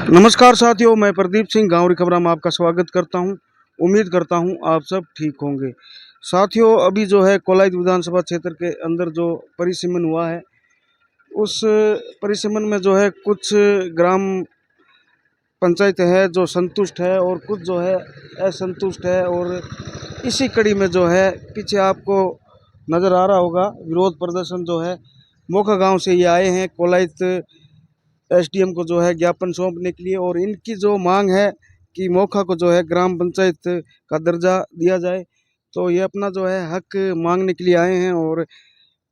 नमस्कार साथियों, मैं प्रदीप सिंह गाँवरी खबरों में आपका स्वागत करता हूं। उम्मीद करता हूं आप सब ठीक होंगे। साथियों, अभी जो है कोलायत विधानसभा क्षेत्र के अंदर जो परिसीमन हुआ है, उस परिसीमन में जो है कुछ ग्राम पंचायत है जो संतुष्ट है और कुछ जो है असंतुष्ट है। और इसी कड़ी में जो है पीछे आपको नज़र आ रहा होगा विरोध प्रदर्शन जो है मोखा गांव से ये आए हैं कोलायत एसडीएम को जो है ज्ञापन सौंपने के लिए। और इनकी जो मांग है कि मोखा को जो है ग्राम पंचायत का दर्जा दिया जाए, तो ये अपना जो है हक मांगने के लिए आए हैं। और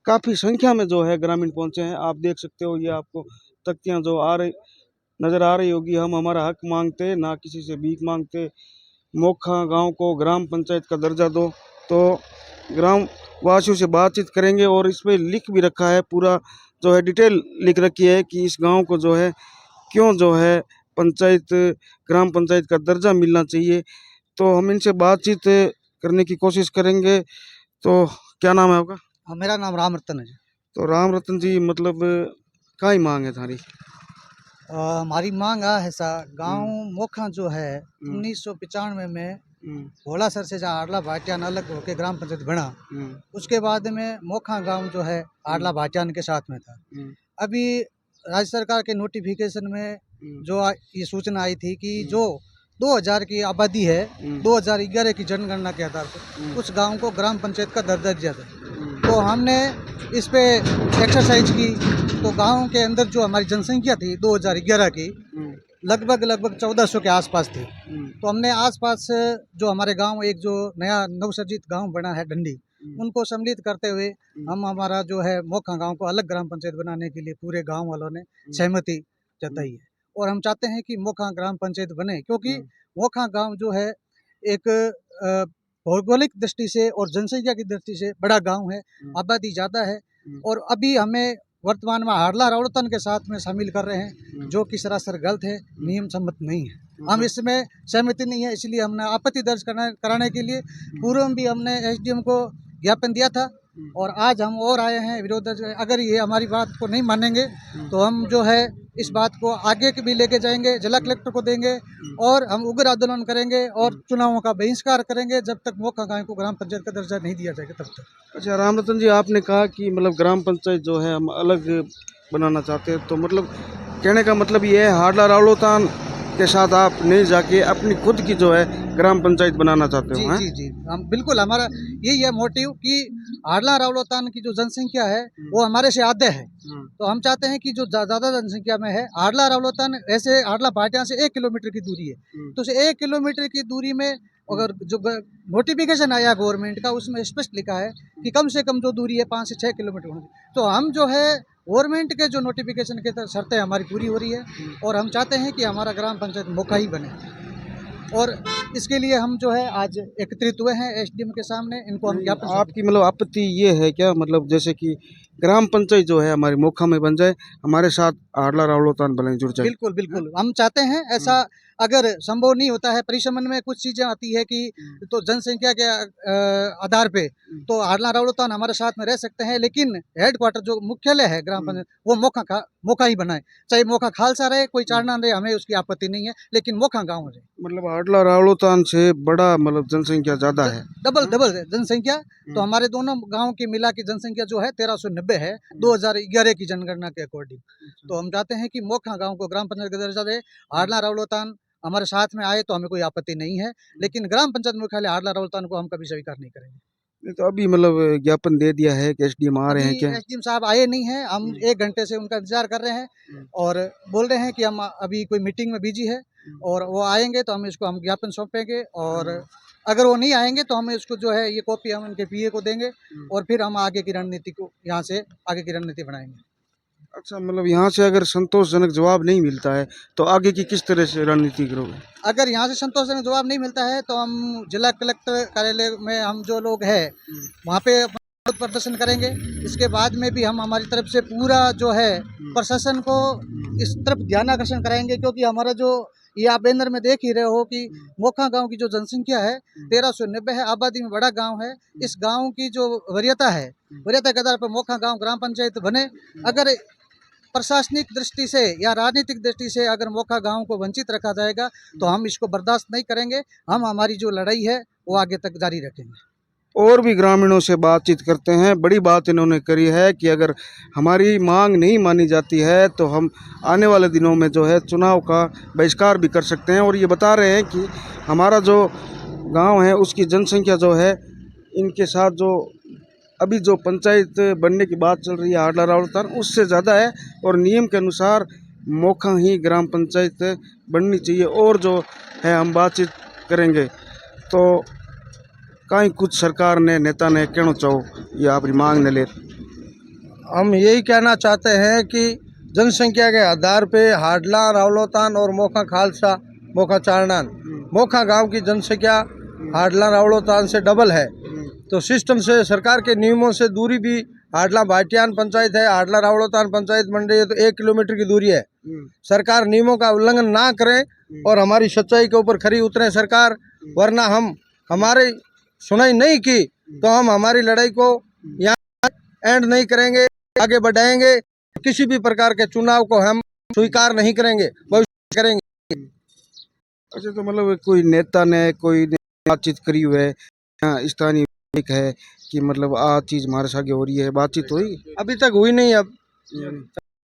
काफ़ी संख्या में जो है ग्रामीण पहुंचे हैं। आप देख सकते हो, ये आपको तख्तियां जो आ रही नज़र आ रही होगी। हम हमारा हक मांगते, ना किसी से भीख मांगते। मोखा गांव को ग्राम पंचायत का दर्जा दो। तो ग्राम वासियों से बातचीत करेंगे और इसमें लिख भी रखा है, पूरा जो है डिटेल लिख रखी है कि इस गांव को जो है क्यों जो है पंचायत ग्राम पंचायत का दर्जा मिलना चाहिए। तो हम इनसे बातचीत करने की कोशिश करेंगे। तो क्या नाम है आपका? मेरा नाम राम रतन है जी। तो राम रतन जी, मतलब क्या ही मांग है थारी? हमारी मांग है सा गांव मोखा जो है 1995 में भोला सर से जहाँ आडला भाटियान अलग होके ग्राम पंचायत बना, उसके बाद में मोखा गांव जो है आडला भाटियान के साथ में था। अभी राज्य सरकार के नोटिफिकेशन में जो ये सूचना आई थी कि जो 2000 की आबादी है, 2011 की जनगणना के आधार पर उस गांव को ग्राम पंचायत का दर्जा दिया था। तो हमने इस पे एक्सरसाइज की। तो गांव के अंदर जो हमारी जनसंख्या थी 2011 की लगभग 1400 के आसपास थी। तो हमने आसपास जो हमारे गांव एक जो नया नवसर्जित गांव बना है डंडी, उनको सम्मिलित करते हुए हम हमारा जो है मोखा गांव को अलग ग्राम पंचायत बनाने के लिए पूरे गांव वालों ने सहमति जताई है। और हम चाहते हैं कि मोखा ग्राम पंचायत बने, क्योंकि मोखा गांव जो है एक भौगोलिक दृष्टि से और जनसंख्या की दृष्टि से बड़ा गांव है, आबादी ज़्यादा है। और अभी हमें वर्तमान में हाड़ला रावड़तन के साथ में शामिल कर रहे हैं, जो कि सरासर गलत है, नियम सम्मत नहीं है। हम इसमें सहमति नहीं है, इसलिए हमने आपत्ति दर्ज कराने के लिए पूर्व में भी हमने एसडीएम को ज्ञापन दिया था। और आज हम और आए हैं विरोध। अगर ये हमारी बात को नहीं मानेंगे तो हम जो है इस बात को आगे भी लेके जाएंगे, जिला कलेक्टर को देंगे और हम उग्र आंदोलन करेंगे और चुनावों का बहिष्कार करेंगे जब तक मोखा गांव को ग्राम पंचायत का दर्जा नहीं दिया जाएगा तब तक। अच्छा राम रतन जी, आपने कहा कि मतलब ग्राम पंचायत जो है हम अलग बनाना चाहते हैं, तो मतलब कहने का मतलब ये है हाडला रावलोतान के साथ आप नहीं जाके अपनी खुद की जो है ग्राम पंचायत बनाना चाहते हो? जी जी, हम बिल्कुल, हमारा यही है मोटिव कि हाडला रावलोतान की जो जनसंख्या है वो हमारे से आधे है। तो हम चाहते हैं कि जो ज़्यादा जनसंख्या में है हाडला रावलोतान, ऐसे हाडला भाटिया से 1 किलोमीटर की दूरी है। तो उस 1 किलोमीटर की दूरी में अगर जो नोटिफिकेशन आया गवर्नमेंट का, उसमें स्पष्ट लिखा है कि कम से कम जो दूरी है 5 से 6 किलोमीटर होनी। तो हम जो है गवर्नमेंट के जो नोटिफिकेशन के तहत शर्तें हमारी पूरी हो रही है और हम चाहते हैं कि हमारा ग्राम पंचायत मोखा ही बने। और इसके लिए हम जो है आज एकत्रित हुए हैं एसडीएम के सामने, इनको हम ज्ञापन। आपकी मतलब आपत्ति ये है क्या, मतलब जैसे कि ग्राम पंचायत जो है हमारी मोखा में बन जाए, हमारे साथ हाडला रावलोतान बने जुड़ जाए? बिल्कुल बिल्कुल, हम चाहते हैं ऐसा। अगर संभव नहीं होता है, परिसमन में कुछ चीजें आती है कि तो जनसंख्या के आधार पे तो हाडला रावलोतान हमारे साथ में रह सकते हैं, लेकिन हेडक्वार्टर जो मुख्यालय है ग्राम पंचायत वो मोखा ही बनाए। चाहे मोखा खालसा रहे, कोई चारना रहे, हमें उसकी आपत्ति नहीं है, लेकिन मोखा गाँव रहे। मतलब हाडला रावलोतान से बड़ा मतलब जनसंख्या ज्यादा है, डबल जनसंख्या। तो हमारे दोनों गांव की मिला की जनसंख्या जो है 1390 है 2011 की जनगणना के अकॉर्डिंग। तो हम चाहते हैं कि मोखा गांव को ग्राम पंचायत का दर्जा दे। हाडला रावलोतान हमारे साथ में आए तो हमें कोई आपत्ति नहीं है, लेकिन ग्राम पंचायत मुख्यालय हाडला रावलोतान को हम कभी स्वीकार नहीं करेंगे। नहीं तो अभी मतलब ज्ञापन दे दिया है कि एसडीएम आ रहे हैं क्या? एसडीएम साहब आए नहीं हैं, हम 1 घंटे से उनका इंतजार कर रहे हैं और बोल रहे हैं कि हम अभी कोई मीटिंग में बिजी है और वो आएंगे तो हम ज्ञापन सौंपेंगे। और अगर वो नहीं आएंगे तो हम इसको जो है ये कॉपी हम उनके पीए को देंगे और फिर हम आगे की रणनीति को यहाँ से आगे की रणनीति बनाएंगे। अच्छा, मतलब यहाँ से अगर संतोषजनक जवाब नहीं मिलता है तो आगे की किस तरह से रणनीति करोगे? अगर यहाँ से संतोषजनक जवाब नहीं मिलता है तो हम जिला कलेक्टर कार्यालय में हम जो लोग हैं वहाँ पे विरोध प्रदर्शन करेंगे। इसके बाद में भी हम हमारी तरफ से पूरा जो है प्रशासन को इस तरफ ध्यान आकर्षण कराएंगे, क्योंकि हमारा जो ये आप बैनर में देख ही रहे हो कि मोखा गांव की जो जनसंख्या है 1390 है, आबादी में बड़ा गांव है। इस गांव की जो वरीयता है, वरीयता के आधार पर मोखा गांव ग्राम पंचायत बने। अगर प्रशासनिक दृष्टि से या राजनीतिक दृष्टि से अगर मोखा गांव को वंचित रखा जाएगा तो हम इसको बर्दाश्त नहीं करेंगे। हम हमारी जो लड़ाई है वो आगे तक जारी रखेंगे। और भी ग्रामीणों से बातचीत करते हैं। बड़ी बात इन्होंने करी है कि अगर हमारी मांग नहीं मानी जाती है तो हम आने वाले दिनों में जो है चुनाव का बहिष्कार भी कर सकते हैं। और ये बता रहे हैं कि हमारा जो गांव है उसकी जनसंख्या जो है इनके साथ जो अभी जो पंचायत बनने की बात चल रही है हाडला रावलतान उससे ज़्यादा है और नियम के अनुसार मोखा ही ग्राम पंचायत बननी चाहिए। और जो है हम बातचीत करेंगे तो कहीं कुछ सरकार ने नेता ने कहना चाहो ये आपकी मांग ने ले। हम यही कहना चाहते हैं कि जनसंख्या के आधार पे हाडला रावलोतान और मोखा खालसा मोखा चारनान मोखा गांव की जनसंख्या हाडला रावलोतान से डबल है। तो सिस्टम से सरकार के नियमों से दूरी भी हाडला भाटियान पंचायत है, हाडला रावलोतान पंचायत बन रही है तो 1 किलोमीटर की दूरी है। सरकार नियमों का उल्लंघन ना करे और हमारी सच्चाई के ऊपर खरी उतरे सरकार, वरना हम हमारे सुनाई नहीं की तो हम हमारी लड़ाई को यहाँ एंड नहीं करेंगे, आगे बढ़ाएंगे। किसी भी प्रकार के चुनाव को हम स्वीकार नहीं करेंगे, भविष्य करेंगे। अच्छा, तो मतलब कोई नेता ने कोई बातचीत करी हुई है स्थानीय है कि मतलब आ चीज हमारे साथ हो रही है, बातचीत हुई? अभी तक हुई नहीं, अब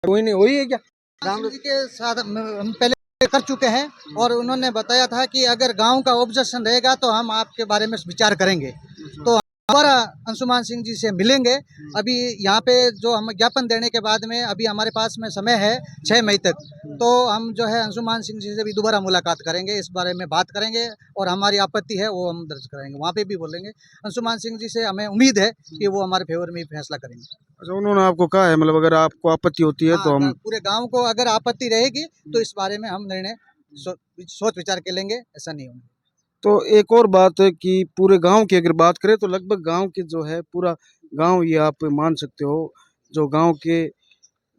हुई नहीं। हुई है क्या? राम जी के साथ हम पहले कर चुके हैं और उन्होंने बताया था कि अगर गांव का ऑब्जेक्शन रहेगा तो हम आपके बारे में विचार करेंगे। तो हमारा अंशुमान सिंह जी से मिलेंगे। अभी यहाँ पे जो हम ज्ञापन देने के बाद में अभी हमारे पास में समय है 6 मई तक, तो हम जो है अंशुमान सिंह जी से भी दोबारा मुलाकात करेंगे, इस बारे में बात करेंगे और हमारी आपत्ति है वो हम दर्ज कराएंगे, वहाँ पे भी बोलेंगे। अंशुमान सिंह जी से हमें उम्मीद है कि वो हमारे फेवर में फैसला करेंगे। अच्छा, उन्होंने आपको कहा है मतलब अगर आपको आपत्ति होती है तो हम पूरे गाँव को अगर आपत्ति रहेगी तो इस बारे में हम निर्णय सोच विचार के लेंगे, ऐसा नहीं होगा। तो एक और बात है कि पूरे गांव की अगर बात करें तो लगभग गांव के जो है पूरा गांव ये आप मान सकते हो जो गांव के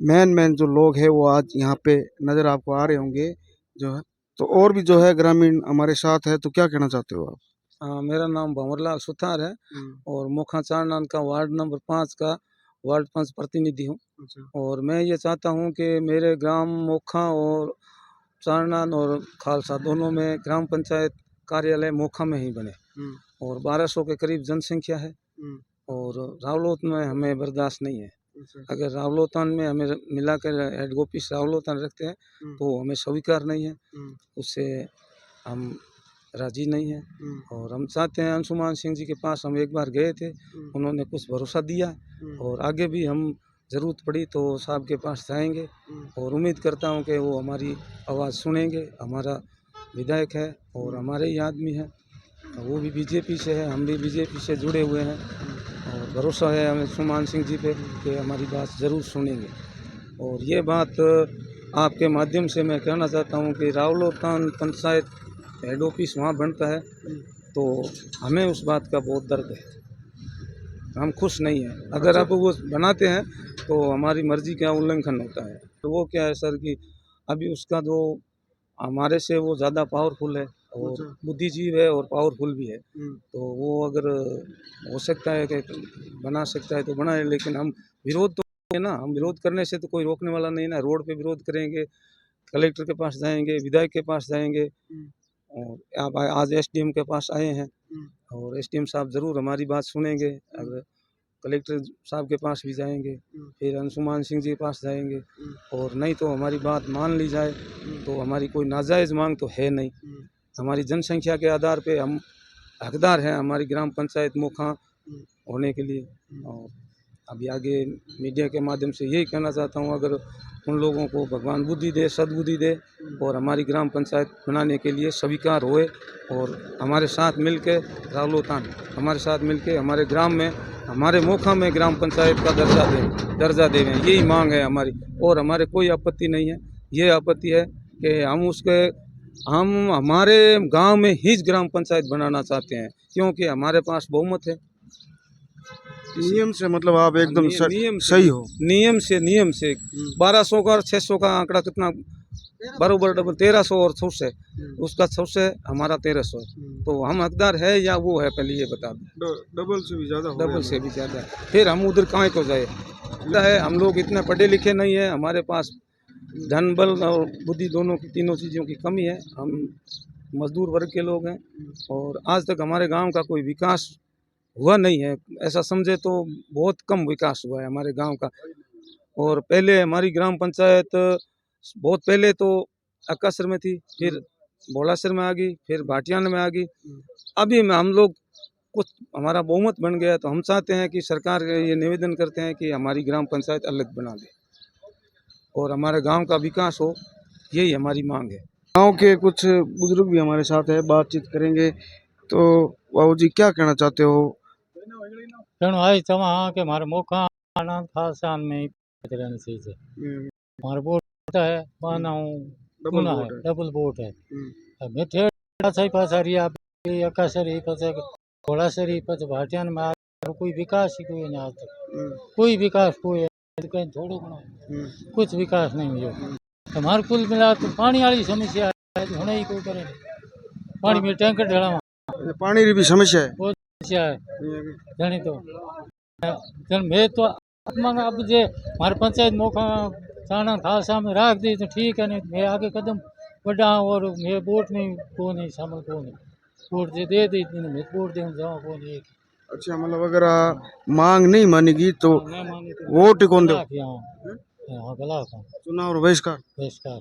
मेन जो लोग हैं वो आज यहाँ पे नज़र आपको आ रहे होंगे जो है। तो और भी जो है ग्रामीण हमारे साथ है, तो क्या कहना चाहते हो आप? मेरा नाम भंवरलाल सुथार है और मोखा चारनान का वार्ड नंबर 5 का वार्ड 5 प्रतिनिधि हूँ। और मैं ये चाहता हूँ कि मेरे ग्राम मोखा और चारनान और खालसा दोनों में ग्राम पंचायत कार्यालय मोखा में ही बने। और 1200 के करीब जनसंख्या है और रावलोत में हमें बर्दाश्त नहीं है। अगर रावलोतान में हमें मिलाकर हेड ऑफिस रावलोतान रखते हैं तो हमें स्वीकार नहीं है, उससे हम राजी नहीं है। और हम चाहते हैं अंशुमान सिंह जी के पास हम एक बार गए थे, उन्होंने कुछ भरोसा दिया और आगे भी हम ज़रूरत पड़ी तो साहब के पास जाएंगे और उम्मीद करता हूं कि वो हमारी आवाज़ सुनेंगे। हमारा विधायक है और हमारे ही आदमी है, वो भी बीजेपी से है, हम भी बीजेपी से जुड़े हुए हैं और भरोसा है हमें अंशुमान सिंह जी पे कि हमारी बात ज़रूर सुनेंगे। और ये बात आपके माध्यम से मैं कहना चाहता हूँ कि रावलोतान पंचायत हेड ऑफिस वहाँ बनता है तो हमें उस बात का बहुत दर्द है, हम खुश नहीं हैं। अगर आप वो बनाते हैं तो हमारी मर्जी का उल्लंघन होता है। तो वो क्या है सर कि अभी उसका जो हमारे से वो ज़्यादा पावरफुल है और बुद्धिजीव है और पावरफुल भी है, तो वो अगर हो सकता है कि बना सकता है तो बनाए, लेकिन हम विरोध तो है ना, हम विरोध करने से तो कोई रोकने वाला नहीं ना। रोड पे विरोध करेंगे, कलेक्टर के पास जाएंगे, विधायक के पास जाएंगे और आप आज एसडीएम के पास आए हैं और एसडीएम साहब ज़रूर हमारी बात सुनेंगे। अगर कलेक्टर साहब के पास भी जाएंगे, फिर अंशुमान सिंह जी के पास जाएंगे और नहीं तो हमारी बात मान ली जाए तो हमारी कोई नाजायज़ मांग तो है नहीं। हमारी जनसंख्या के आधार पे हम हकदार हैं हमारी ग्राम पंचायत मोखा होने के लिए। और अभी आगे मीडिया के माध्यम से यही कहना चाहता हूँ, अगर उन लोगों को भगवान बुद्धि दे, सद्बुद्धि दे और हमारी ग्राम पंचायत बनाने के लिए स्वीकार होए और हमारे साथ मिलके रावलोतान हमारे साथ मिलके हमारे ग्राम में हमारे मोखा में ग्राम पंचायत का दर्जा देवें, यही मांग है हमारी। और हमारे कोई आपत्ति नहीं है, ये आपत्ति है कि हम हमारे गांव में ही ग्राम पंचायत बनाना चाहते हैं क्योंकि हमारे पास बहुमत है। नियम से मतलब आप एकदम सही हो। नियम से 1200 का और 600 का आंकड़ा कितना बराबर डबल 1300 और 600 उसका 600 हमारा 1300 तो हम हकदार है या वो है, पहले ये बता दो। डबल से भी ज़्यादा, डबल से भी ज़्यादा, फिर हम उधर कहाँ को जाए। है हम लोग इतने पढ़े लिखे नहीं है, हमारे पास धन बल और बुद्धि दोनों की तीनों चीज़ों की कमी है। हम मजदूर वर्ग के लोग हैं और आज तक हमारे गांव का कोई विकास हुआ नहीं है। ऐसा समझे तो बहुत कम विकास हुआ है हमारे गांव का। और पहले हमारी ग्राम पंचायत बहुत पहले तो अक्कासर में थी, फिर भोलासर में आ गई, फिर भाटियान में आ गई। अभी में हम लोग कुछ हमारा बहुमत बन गया, तो हम चाहते हैं कि सरकार ये निवेदन करते हैं कि हमारी ग्राम पंचायत अलग बना दे और हमारे गांव का विकास हो, यही हमारी मांग है। गांव के कुछ बुजुर्ग भी हमारे साथ है, बातचीत करेंगे। तो बाबू जी क्या कहना चाहते हो? तेणु आई चवा के मारे मोखा आनंद खासान में ही रहना चाहिए। हमारे बोट है बाना टूना है, डबल बोट है। मैं ठेड़ा सही पासारी आप अकासरी पचे घोड़ासरी पचे भाटियान में कोई विकास ही कोई नहीं आज तक। कोई विकास कोई कहीं थोड़ो कुछ विकास नहीं हुआ। हमारे कुल मिला तो पानी वाली समस्या है, होने ही कोई करे पानी में टैंकर ढेड़ा पानी की भी समस्या है। बहुत समस्या है जानी तो मैं तो अब जे हमारे पंचायत मौका थाना खासा में राख दी तो ठीक है, नहीं मैं आगे कदम बढ़ा और मैं वोट नहीं को नहीं शामिल को नहीं वोट दे दी मैं वोट दे जाऊँ को नहीं। अच्छा, मतलब अगर मांग नहीं मानेगी तो मैं मानी तो वोट कौन दो? हाँ गला चुनाव और बहिष्कार। बहिष्कार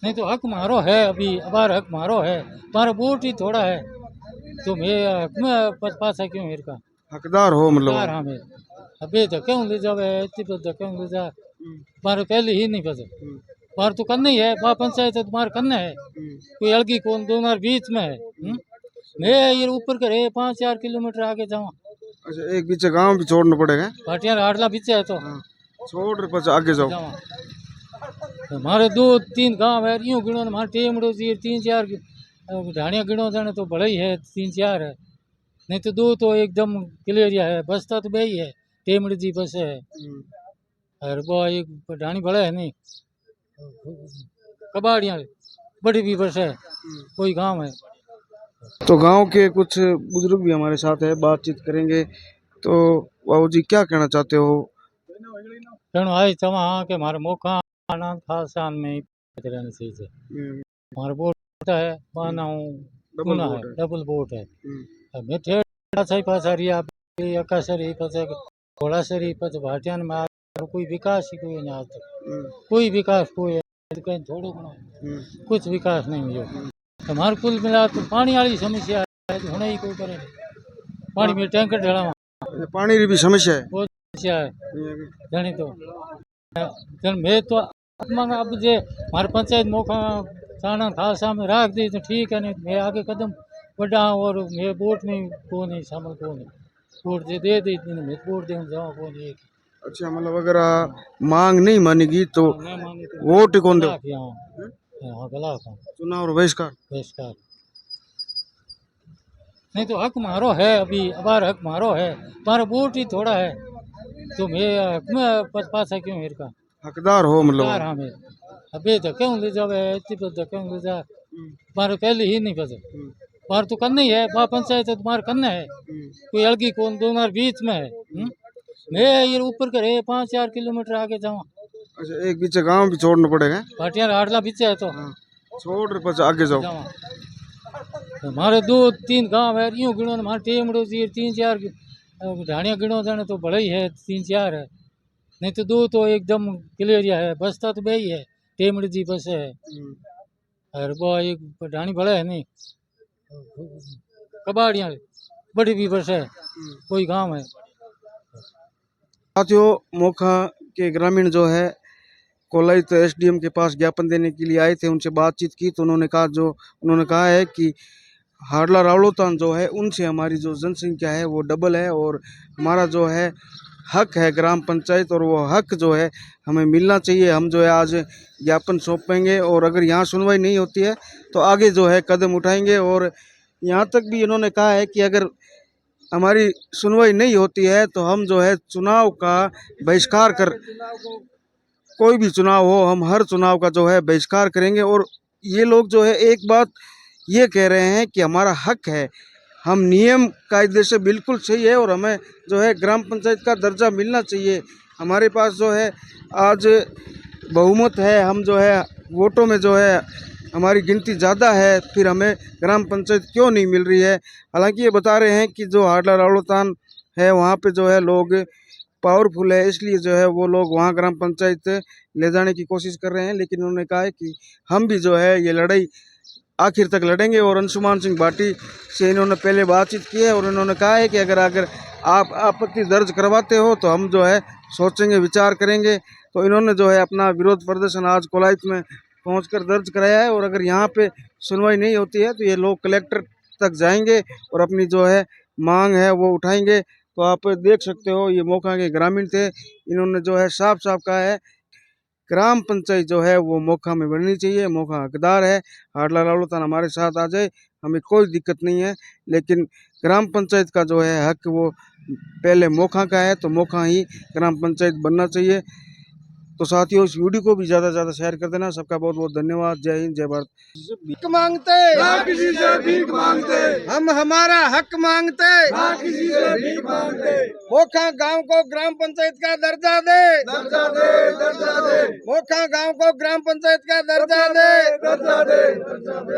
नहीं तो हक मारो है, अभी अबार हक मारो है, हमारा वोट ही थोड़ा है तो मैं हक में पास है क्यों मेरे का हकदार हो मतलब यार हमें अबे तो क्यों ले जावे इतनी तो क्यों ले जा तुम्हारे पहले ही नहीं पता तुम्हारे तो करना ही है बा पंचायत है तुम्हारे करना है कोई अलगी कौन तुम्हारे बीच में है। मैं ये ऊपर करे 5-4 किलोमीटर आगे जाऊँ। अच्छा, एक बीच गांव भी छोड़ना पड़ेगा। भाटियार हाटला पीछे है तो छोड़ पर आगे जाओ। हमारे 2-3 गांव है यूँ गिनो हमारे टेमड़ो जी 3-4 ढाणिया गिनो जाने तो बड़ा ही है 3-4 है, नहीं तो 2 तो एकदम क्लियर है। बसता तो बही है टेमड़ी जी बस है और वो एक ढाणी बड़ा है नहीं कबाड़िया बड़ी भी बस है कोई गांव है। तो गांव के कुछ बुजुर्ग भी हमारे साथ है, बातचीत करेंगे। तो बाबू जी क्या कहना चाहते हो? तेणु आई चवा के हमारे मोखा आनंद खासान में ही रहना चाहिए। हमारे बोट है बाना टूना है, डबल बोट है। मैं ठेड़ा सही पासारी आप अकासरी पचे घोड़ासरी पचे भाटियान में कोई विकास ही कोई नहीं आज तक। कोई विकास कोई कहीं थोड़ो कुछ विकास नहीं हुआ। हमारे कुल मिला तो पानी वाली समस्या है, होने ही कोई करे पानी में टैंकर ढेड़ा पानी की भी समस्या है। बहुत समस्या है जानी तो मैं तो अब जे हमारे पंचायत मौका थाना खासा में राख दी तो ठीक है, नहीं मैं आगे कदम बढ़ा और मैं वोट नहीं को नहीं शामिल को नहीं वोट दे दी मैं वोट दे जाऊँ को नहीं। अच्छा, मतलब अगर मांग नहीं मानेगी तो मैं मानी तो वोट कौन दो? हाँ गला चुनाव और बहिष्कार। बहिष्कार नहीं तो हक मारो है, अभी अबार हक मारो है, हमारा वोट ही थोड़ा है तो मैं हक में पास है क्यों मेरे का हकदार हो मतलब यार हमें अबे तो क्यों ले जावे इतनी तो क्यों ले जा तुम्हारे पहले ही नहीं पता तुम्हारे तो करना ही है बा पंचायत है तुम्हारे करना है कोई अलगी कौन तुम्हारे बीच में है। मैं ये ऊपर करे 5-4 किलोमीटर आगे जाऊँ। अच्छा, एक बीच गांव भी छोड़ना पड़ेगा। भाटियार हाटला पीछे है तो छोड़ पर आगे जाओ। हमारे 2-3 गांव है यूँ गिनो हमारे टेमड़ो जी 3-4 ढाणिया गिनो जाने तो बड़ा ही है 3-4 है, नहीं तो 2 तो एकदम क्लियर है। बसता तो बही है टेमड़ी जी बस है और वो एक ढाणी बड़ा है नहीं कबाड़िया बड़ी भी बस है कोई गांव है। साथियों, मोखा के ग्रामीण जो है कोलाई तो एसडीएम के पास ज्ञापन देने के लिए आए थे, उनसे बातचीत की तो उन्होंने कहा है कि हाडला रावलोतान जो है उनसे हमारी जो जनसंख्या है वो डबल है और हमारा जो है हक है ग्राम पंचायत और वो हक जो है हमें मिलना चाहिए। हम जो है आज ज्ञापन सौंपेंगे और अगर यहाँ सुनवाई नहीं होती है तो आगे जो है कदम उठाएंगे। और यहाँ तक भी इन्होंने कहा है कि अगर हमारी सुनवाई नहीं होती है तो हम जो है चुनाव का बहिष्कार कर, कोई भी चुनाव हो हम हर चुनाव का जो है बहिष्कार करेंगे। और ये लोग जो है एक बात ये कह रहे हैं कि हमारा हक है हम नियम कायदे से बिल्कुल सही है और हमें जो है ग्राम पंचायत का दर्जा मिलना चाहिए। हमारे पास जो है आज बहुमत है, हम जो है वोटों में जो है हमारी गिनती ज़्यादा है, फिर हमें ग्राम पंचायत क्यों नहीं मिल रही है। हालांकि ये बता रहे हैं कि जो हाडला रावड़तान है वहाँ पे जो है लोग पावरफुल है, इसलिए जो है वो लोग वहाँ ग्राम पंचायत ले जाने की कोशिश कर रहे हैं। लेकिन उन्होंने कहा है कि हम भी जो है ये लड़ाई आखिर तक लड़ेंगे। और अंशुमान सिंह भाटी से इन्होंने पहले बातचीत की है और इन्होंने कहा है कि अगर आप आपत्ति दर्ज करवाते हो तो हम जो है सोचेंगे, विचार करेंगे। तो इन्होंने जो है अपना विरोध प्रदर्शन आज कोलायत में पहुंचकर दर्ज कराया है और अगर यहाँ पे सुनवाई नहीं होती है तो ये लोग कलेक्टर तक जाएंगे और अपनी जो है मांग है वो उठाएंगे। तो आप देख सकते हो ये मोखा के ग्रामीण थे, इन्होंने जो है साफ साफ कहा है ग्राम पंचायत जो है वो मोखा में बननी चाहिए। मोखा हकदार है, हाडला रावड़तान हमारे साथ आ जाए, हमें कोई दिक्कत नहीं है। लेकिन ग्राम पंचायत का जो है हक वो पहले मोखा का है, तो मोखा ही ग्राम पंचायत बनना चाहिए। तो साथियों इस वीडियो को भी ज़्यादा से ज़्यादा शेयर कर देना। सबका बहुत बहुत धन्यवाद। जय हिंद, जय भारत। भीख मांगते ना किसी से भीख मांगते, हम हमारा हक मांगते, ना किसी से भीख मांगते। मोखा गांव को ग्राम पंचायत का दर्जा दे, दर्जा दे, दर्जा दे, मोखा गांव को ग्राम पंचायत का दर्जा दे। दर्जा दे, दर्जा दे।